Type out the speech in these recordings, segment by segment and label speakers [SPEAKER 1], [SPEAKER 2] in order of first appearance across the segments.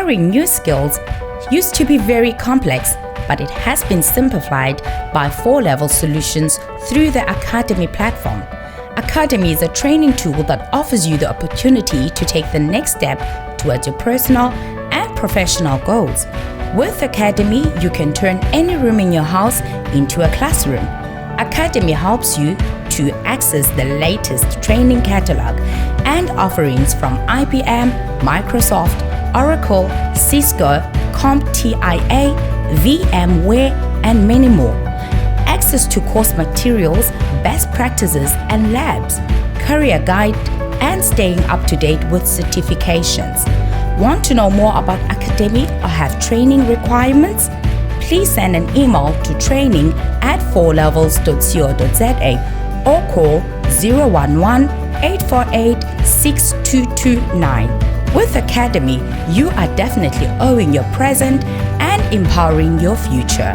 [SPEAKER 1] Acquiring new skills used to be very complex, but it has been simplified by 4-level solutions through the Academy platform. Academy is a training tool that offers you the opportunity to take the next step towards your personal and professional goals. With Academy, you can turn any room in your house into a classroom. Academy helps you to access the latest training catalog and offerings from IBM, Microsoft, Oracle, Cisco, CompTIA, VMware, and many more. Access to course materials, best practices and labs, career guide, and staying up to date with certifications. Want to know more about Academy or have training requirements? Please send an email to training@4levels.co.za or call 011-848-6229. With Academy, you are definitely owning your present and empowering your future.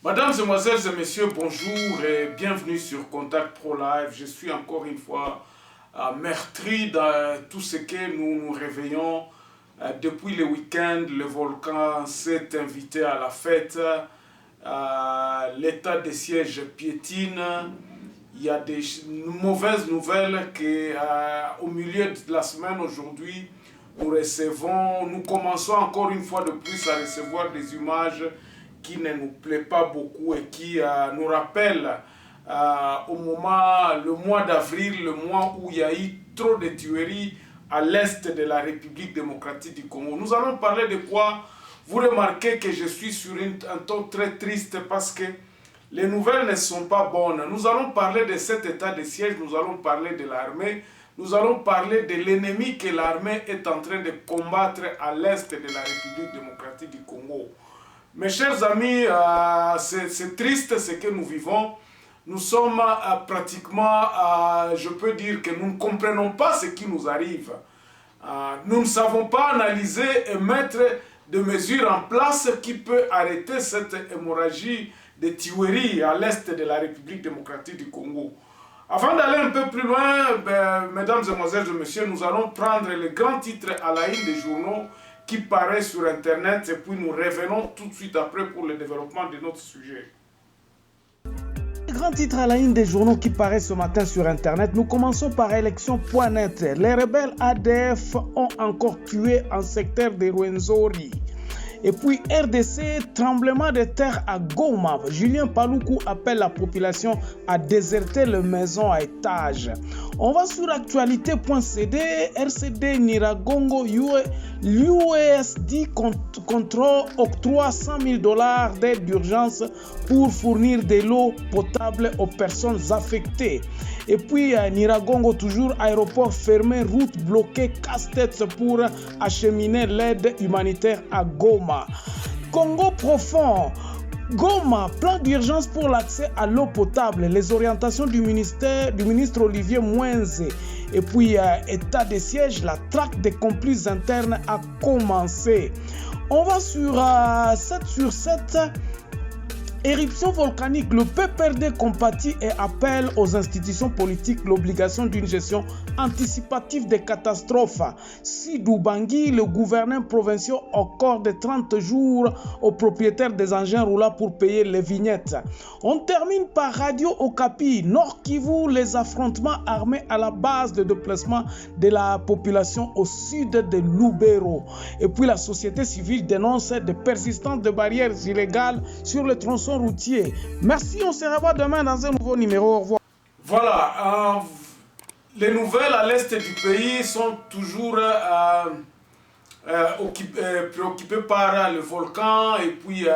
[SPEAKER 2] Mesdames, Mesdemoiselles et Messieurs, bonjour et bienvenue sur Contact Pro Live. Je suis encore une fois meurtri dans tout ce que nous nous réveillons. Depuis le week-end, le volcan s'est invité à la fête. L'état de siège piétine. Il y a des mauvaises nouvelles qu'au milieu de la semaine aujourd'hui, nous commençons encore une fois de plus à recevoir des images qui ne nous plaît pas beaucoup et qui nous rappelle le mois d'avril, le mois où il y a eu trop de tueries à l'est de la République démocratique du Congo. Nous allons parler de quoi? Vous remarquez que je suis sur un ton très triste parce que les nouvelles ne sont pas bonnes. Nous allons parler de cet état de siège, nous allons parler de l'armée, nous allons parler de l'ennemi que l'armée est en train de combattre à l'est de la République démocratique du Congo. Mes chers amis, c'est triste ce que nous vivons. Nous sommes pratiquement, je peux dire que nous ne comprenons pas ce qui nous arrive. Nous ne savons pas analyser et mettre des mesures en place qui peut arrêter cette hémorragie de tueries à l'est de la République démocratique du Congo. Avant d'aller un peu plus loin, mesdames et mesdemoiselles et messieurs, nous allons prendre les grands titres à la une des journaux qui paraît sur Internet et puis nous revenons tout de suite après pour le développement de notre sujet.
[SPEAKER 3] Grand titre à la une des journaux qui paraît ce matin sur Internet. Nous commençons par élection.net. Les rebelles ADF ont encore tué en secteur de Rwenzori. Et puis RDC, tremblement de terre à Goma. Julien Paluku appelle la population à déserter les maisons à étage. On va sur actualité.cd. RCD Niragongo l'USD octroie $100,000 d'aide d'urgence pour fournir de l'eau potable aux personnes affectées. Et puis Niragongo, toujours aéroport fermé, route bloquée, casse-tête pour acheminer l'aide humanitaire à Goma. Congo profond. Goma, plan d'urgence pour l'accès à l'eau potable, les orientations du ministre Olivier Mwenze. Et puis, état de siège, la traque des complices internes a commencé. On va sur 7 sur 7. Éruption volcanique, le PPRD compatit et appelle aux institutions politiques l'obligation d'une gestion anticipative des catastrophes. Sidou Bangui, le gouverneur provincial, accorde 30 jours aux propriétaires des engins roulants pour payer les vignettes. On termine par Radio Okapi, Nord Kivu, les affrontements armés à la base de déplacement de la population au sud de Lubero. Et puis la société civile dénonce des persistances de barrières illégales sur le tronçon routier. Merci, on se revoit demain dans un nouveau numéro. Au revoir.
[SPEAKER 2] Voilà, les nouvelles à l'est du pays sont toujours préoccupées par le volcan et puis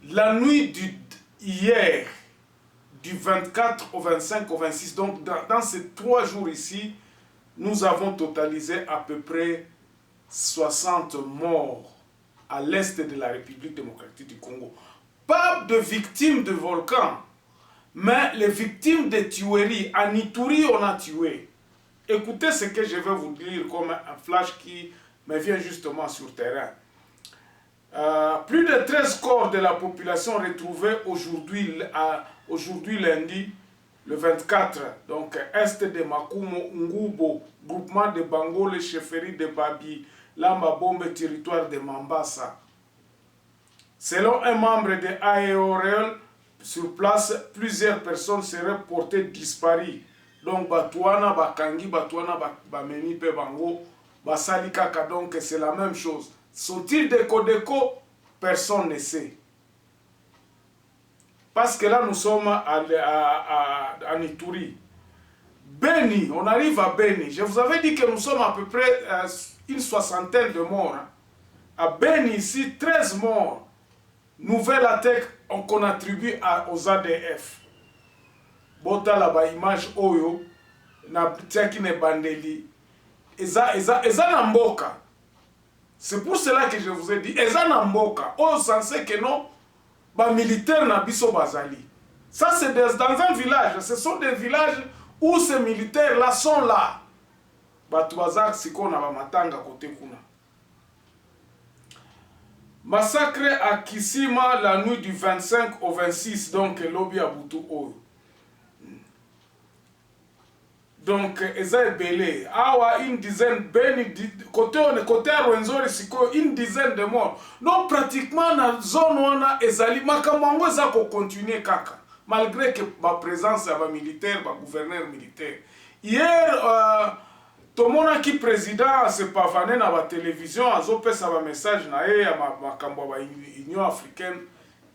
[SPEAKER 2] la nuit hier, du 24 au 25 au 26, donc dans ces 3 jours ici, nous avons totalisé à peu près 60 morts à l'est de la République démocratique du Congo. Pas de victimes de volcan, mais les victimes de tueries. À Ituri, on a tué. Écoutez ce que je vais vous dire comme un flash qui me vient justement sur terrain. Plus de 13 corps de la population retrouvés aujourd'hui lundi, le 24, donc est de Makumo, Ngubo, groupement de Bango, les chefferies de Babi, Lamba Bombe, territoire de Mambasa. Selon un membre de AEORL, sur place, plusieurs personnes seraient portées disparues. Donc, Batouana, Bakangi, Batouana, Bameni, Bango, Basalikaka, donc c'est la même chose. Sont-ils des Kodeko? Personne ne sait. Parce que là, nous sommes à Ituri. Beni, on arrive à Beni. Je vous avais dit que nous sommes à peu près une 60aine de morts. À Beni, ici, 13 morts. Nouvelle attaque qu'on attribue aux ADF. Bota la ba image oyo na tiaki ne bandeli. Eza na mboka. C'est pour cela que je vous ai dit, eza na mboka. Oyo sensé que non, ba militaire na biso bazali. Ça c'est dans un village. Ce sont des villages où ces militaires là sont là. Batuazak siko na ba matanga côté kuna. Massacre à Kisima la nuit du 25 au 26, donc lobby à Boutou Oyo. Donc, Eza Ebele, awa une dizaine, côté à Rwenzori Siko, une dizaine de morts. Donc, pratiquement, dans la zone où on a Ezali, Makamango Eza ko continuer kaka, malgré que ma présence à militaire, ma gouverneur militaire. Hier, tout le monde qui président se pavané dans la télévision a fait un message à l'Union africaine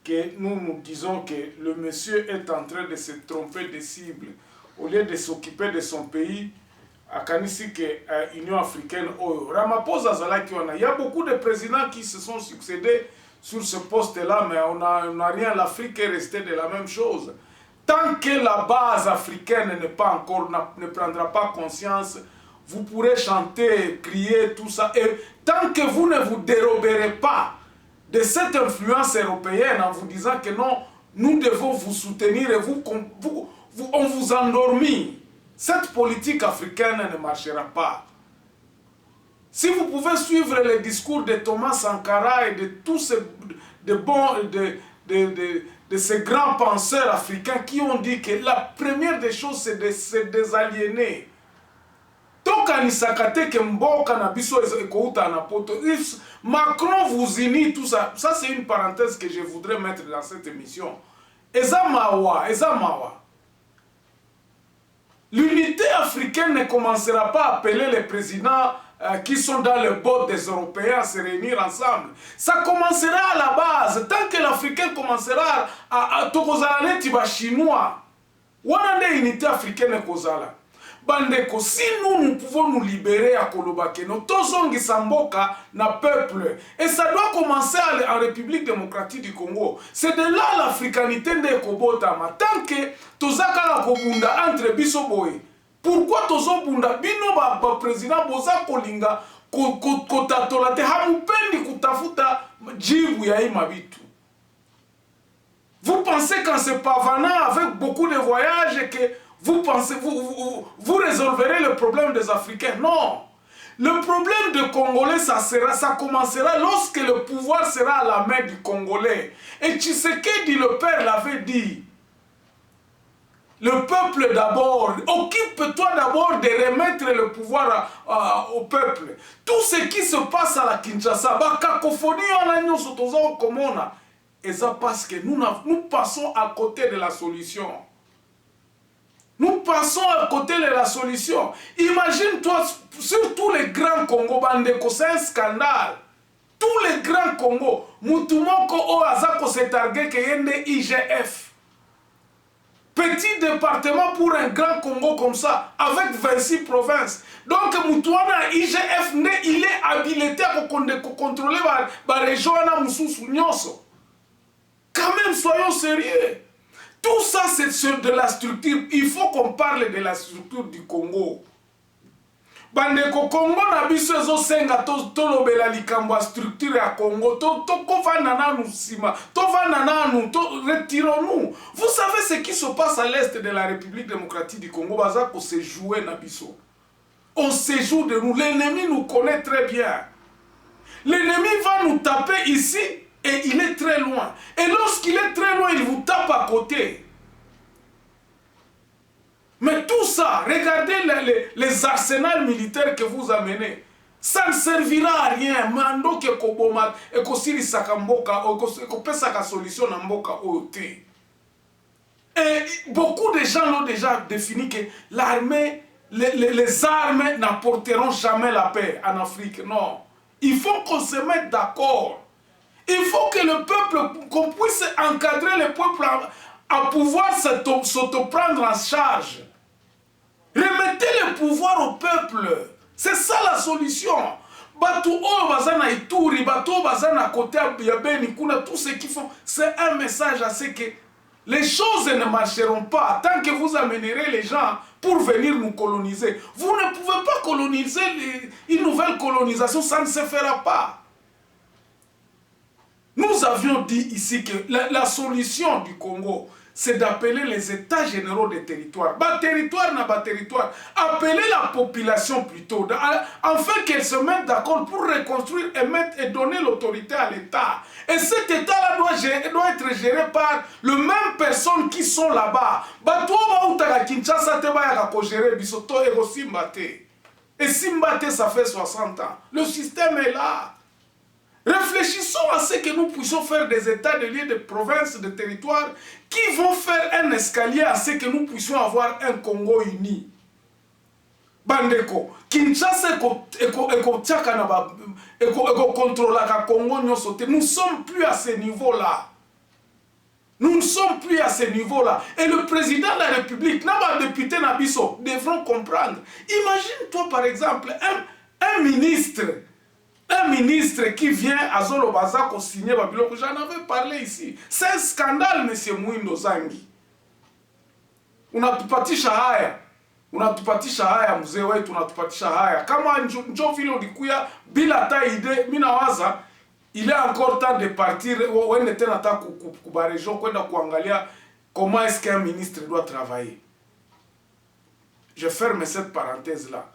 [SPEAKER 2] que nous disons que le monsieur est en train de se tromper de cible. Au lieu de s'occuper de son pays, à Kanisi que l'Union africaine, il y a beaucoup de présidents qui se sont succédés sur ce poste-là, mais on n'a rien, l'Afrique est restée de la même chose. Tant que la base africaine ne prendra pas conscience, vous pourrez chanter, crier, tout ça. Et tant que vous ne vous déroberez pas de cette influence européenne en vous disant que non, nous devons vous soutenir et on vous endormit, cette politique africaine ne marchera pas. Si vous pouvez suivre les discours de Thomas Sankara et de tous ces de ces grands penseurs africains qui ont dit que la première des choses, c'est de se désaliéner. Macron vous unit, tout ça. Ça, c'est une parenthèse que je voudrais mettre dans cette émission. Ezamawa. L'unité africaine ne commencera pas à appeler les présidents qui sont dans le bord des Européens à se réunir ensemble. Ça commencera à la base. Tant que l'Africain commencera à tokozala neti ba chinois. Wana nde unité africaine kozala. Bandeko, si nous pouvons nous libérer à Kolobakeno, tozongi samboka na peuple. Et ça doit commencer en République démocratique du Congo. C'est de là l'africanité de Kobotama. Tant que tozaka la kobunda entre bisoboy. Pourquoi tozobunda bino ba président boza kolinga kotatola te hamupendi kutafuta jibu ya imabitu. Vous pensez qu'en se pavanant avec beaucoup de voyages et que vous pensez, vous résolverez le problème des Africains? Non. Le problème des Congolais, ça commencera lorsque le pouvoir sera à la main du Congolais. Et Tshisekedi, le père, l'avait dit. Le peuple d'abord, occupe-toi d'abord de remettre le pouvoir au peuple. Tout ce qui se passe à la Kinshasa, cacophonie, et ça parce que nous passons à côté de la solution. Nous passons à côté de la solution. Imagine-toi, sur tous les grands Congo, Bandeko, c'est un scandale. Tous les grands Congo, Moutoumoko Oazako s'est targué qu'il y a une IGF. Petit département pour un grand Congo comme ça, avec 26 provinces. Donc, Moutouana IGF, il est habilité à contrôler la région de Quand même, soyons sérieux. Tout ça, c'est de la structure. Il faut qu'on parle de la structure du Congo. Bandeko Congo na biso ezo senga to lobela likambo structure ya Congo to kovanda nanu sima to vanda nanu to retirons-nous. Vous savez ce qui se passe à l'est de la République démocratique du Congo, baza ko se jouer na biso. On se joue de nous. L'ennemi nous connaît très bien. L'ennemi va nous taper ici et il est très loin. Et lorsqu'il est très loin, il vous tape à côté. Mais tout ça, regardez les arsenals militaires que vous amenez. Ça ne servira à rien. Mando ke koboma et kosiri sakamboka ou pesaka solution na mboka oyote. Et beaucoup de gens l'ont déjà défini que l'armée, les armes n'apporteront jamais la paix en Afrique. Non. Il faut qu'on se mette d'accord. Il faut que le peuple, qu'on puisse encadrer le peuple à pouvoir s'auto-prendre en charge. Remettez le pouvoir au peuple. C'est ça la solution. Batu o bazana ituri, batu o bazana côté ya Beni, tout ce qu'ils font, c'est un message à ce que les choses ne marcheront pas tant que vous amènerez les gens pour venir nous coloniser. Vous ne pouvez pas coloniser une nouvelle colonisation, ça ne se fera pas. Nous avions dit ici que la solution du Congo, c'est d'appeler les états généraux des territoires. Territoire n'a pas territoire. Appeler la population plutôt, afin qu'elle se mette d'accord pour reconstruire et donner l'autorité à l'État. Et cet État-là doit être géré par les mêmes personnes qui sont là-bas. Et Simbate, ça fait 60 ans. Le système est là. Réfléchissons à ce que nous puissions faire des états de lieux, de provinces, de territoires qui vont faire un escalier à ce que nous puissions avoir un Congo uni. Bandeko, Kinshasa contrôle la Congo. Nous ne sommes plus à ce niveau-là. Nous ne sommes plus à ce niveau-là. Et le président de la République, les députés Nabiso, devront comprendre. Imagine-toi par exemple un ministre. Un ministre qui vient à Zolo Bazako signer Babylone, j'en avais parlé ici. C'est un scandale, monsieur Mouindo Zangi. Unatupatisha haya. Unatupatisha haya mzee wetu, unatupatisha haya. Kama njo vile ulikuya bila ta idée, mina waza il est encore temps de partir wende tena ta kubarejo kwenda kuangalia comment est-ce qu'un ministre doit travailler. Je ferme cette parenthèse là.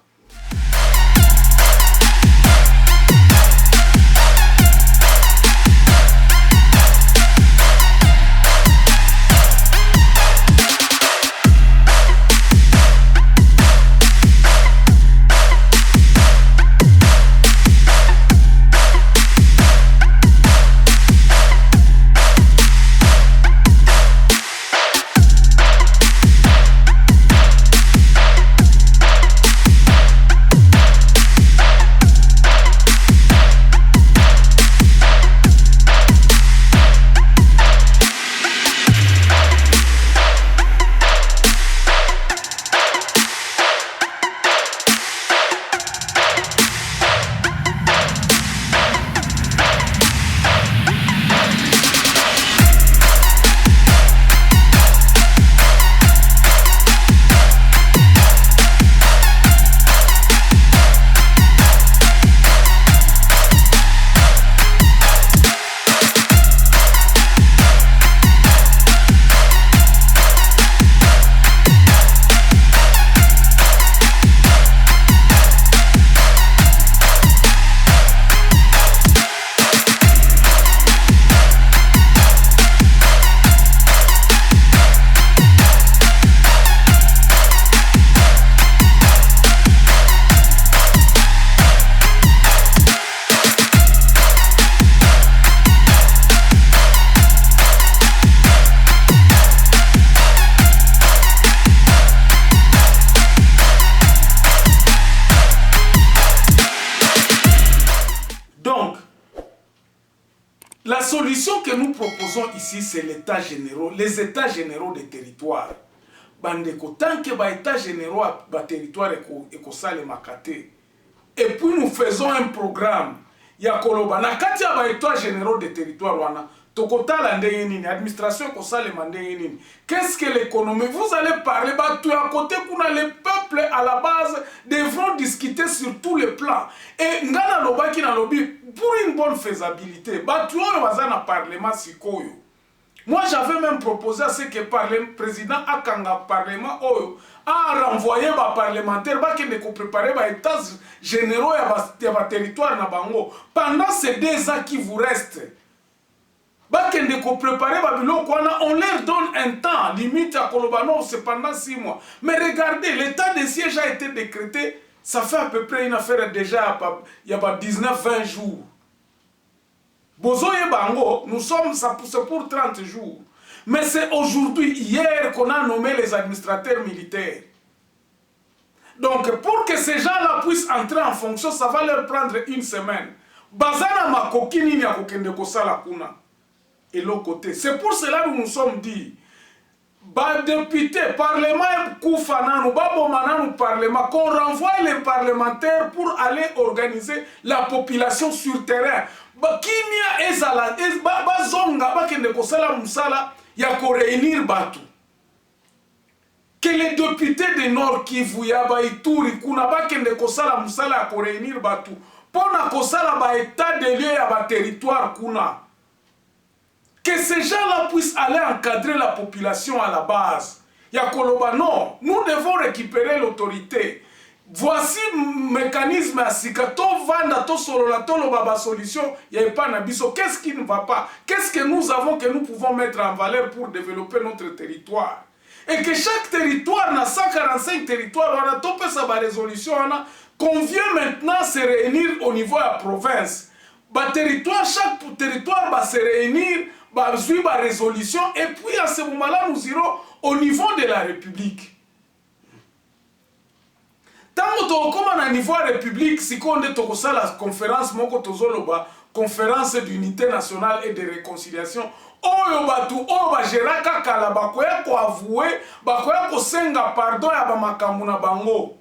[SPEAKER 2] La solution que nous proposons ici, c'est l'état généraux, les états généraux des territoires. Bandeko, tant que les états généraux des territoires et makate. Et puis nous faisons un programme. Ya koloba na kati ya ba états généraux des territoires wana. Tokotala ndenge nini, administration kosalema ndenge nini. Qu'est-ce que l'économie? Vous allez parler, tout à côté kuna les peuples à la base devront discuter sur tous les plans. Et ngana lobaki na lobi pour une bonne faisabilité. Tout le monde na parlement sikoyo. Moi j'avais même proposé à ce que le président Akanga parlement oyo a renvoyé les parlementaires qui ne préparer les états généraux et les territoires na bango pendant ces 2 ans qui vous restent. On leur donne un temps limite à Kolobano, c'est pendant 6 mois. Mais regardez, l'état de siège a été décrété, ça fait à peu près une affaire déjà, il y a 19-20 jours. Bozoye Bango, nous sommes, c'est pour 30 jours. Mais c'est aujourd'hui, hier, qu'on a nommé les administrateurs militaires. Donc, pour que ces gens-là puissent entrer en fonction, ça va leur prendre 1 semaine. Bazana makokini ni akokende kosala kuna. Et l'autre côté. C'est pour cela que nous nous sommes dit, député, parlement, parlement, qu'on renvoie les parlementaires pour aller organiser la population sur terrain. Kimia ezala, zonga, bakende kosala musala, ya ko réunir batu. Que les députés de Nord Kivu, Yaba Ituri, kuna bakende kosala musala ya ko réunir batu. Pona kosala ba état de lieu ya ba territoire kuna. Que ces gens-là puissent aller encadrer la population à la base. Yakoloba, non, nous devons récupérer l'autorité. Voici le mécanisme à Sikato, Vandato, Sololato, Lobaba Solution, il n'y a pas d'abisso. Qu'est-ce qui ne va pas? Qu'est-ce que nous avons que nous pouvons mettre en valeur pour développer notre territoire? Et que chaque territoire, dans 145 territoires, on a topé sa résolution, qu'on vient maintenant se réunir au niveau de la province. Chaque territoire va se réunir, va suivre la résolution, et puis à ce moment-là, nous irons au niveau de la République. Tant que nous sommes au niveau de la République, si on est la conférence, conférence d'unité nationale et de réconciliation, oyo batu oyo bageraka kala bakoya ko avouer, bakoya ko senga pardon ya bamakambu na bango.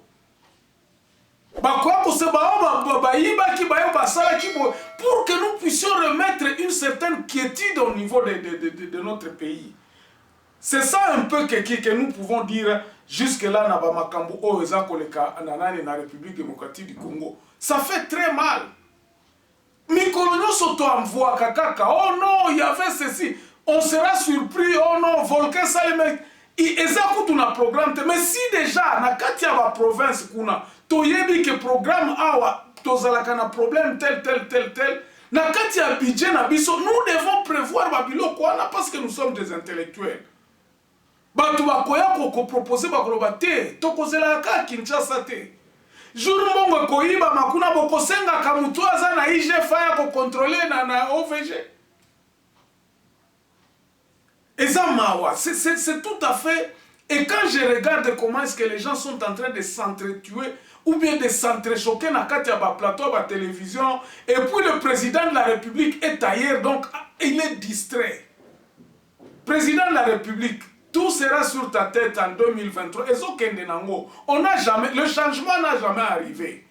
[SPEAKER 2] Bakoya ko se bayiba ki bayo basala ki pour que nous puissions remettre une certaine quiétude au niveau de notre pays. C'est ça un peu que nous pouvons dire jusque-là na bamakambu oyo eza koleka nanani na République démocratique du Congo. Ça fait très mal. Mikolonyo soto envoie kakaka. Oh non, il y avait ceci. On sera surpris. Oh non, Volcan Salem. Ezaku tuna programme. Mais si déjà, na kati ya ba province kuna, toyebi que programme awa, tozalaka na problème tel. Na kati ya budget na biso, nous devons prévoir babilo kwana parce que nous sommes des intellectuels. Batu bakoya ko proposer bakoloba te, tokozela ka Kinshasa te. Jour mbongo koiba makuna bokosenga kamutu aza na IGF ya ko contrôler na OVG. Eza mawa, c'est tout à fait. Et quand je regarde comment est-ce que les gens sont en train de s'entretuer ou bien de s'entrechoquer na kati ya ba plateau ba télévision et puis le président de la République est ailleurs donc il est distrait. Président de la République, tout sera sur ta tête en 2023. On n'a jamais, le changement n'a jamais arrivé.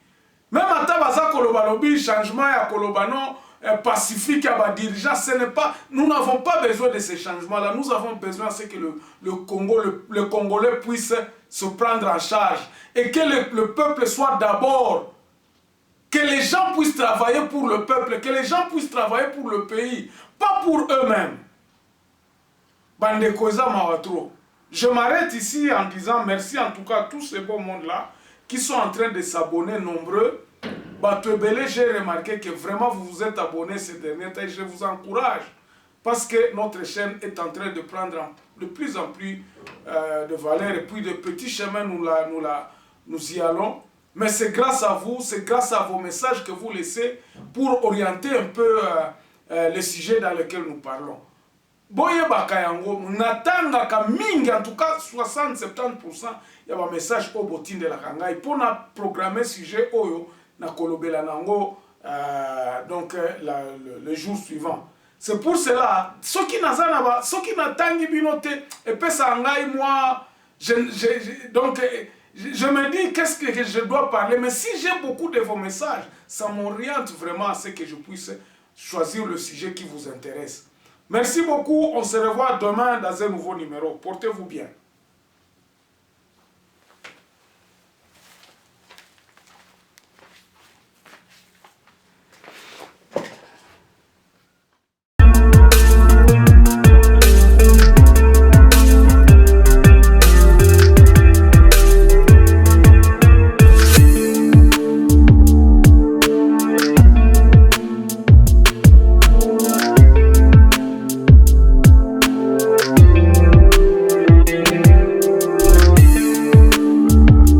[SPEAKER 2] Même à Tabaza Kolobalobi, changement à Kolobano, pacifique à dirigeant, ce n'est pas, nous n'avons pas besoin de ces changements-là. Nous avons besoin de ce que le Congolais puisse se prendre en charge et que le peuple soit d'abord, que les gens puissent travailler pour le peuple, que les gens puissent travailler pour le pays, pas pour eux-mêmes. Je m'arrête ici en disant merci en tout cas à tous ces beaux mondes-là qui sont en train de s'abonner nombreux. Batouebele, j'ai remarqué que vraiment vous vous êtes abonnés ces derniers temps et je vous encourage parce que notre chaîne est en train de prendre de plus en plus de valeur et puis de petits chemins nous y allons. Mais c'est grâce à vous, c'est grâce à vos messages que vous laissez pour orienter un peu les sujets dans lesquels nous parlons. Boye bakayango natanga ka mingi en tout cas 60-70% ya ba message au botin de la kangai pour na programmer sujet oyo na kolobela nango donc le jour suivant. C'est pour cela, ceux qui n'attendent et puis ça moi, donc je me dis qu'est-ce que je dois parler, mais si j'ai beaucoup de vos messages, ça m'oriente vraiment à ce que je puisse choisir le sujet qui vous intéresse. Merci beaucoup, on se revoit demain dans un nouveau numéro. Portez-vous bien.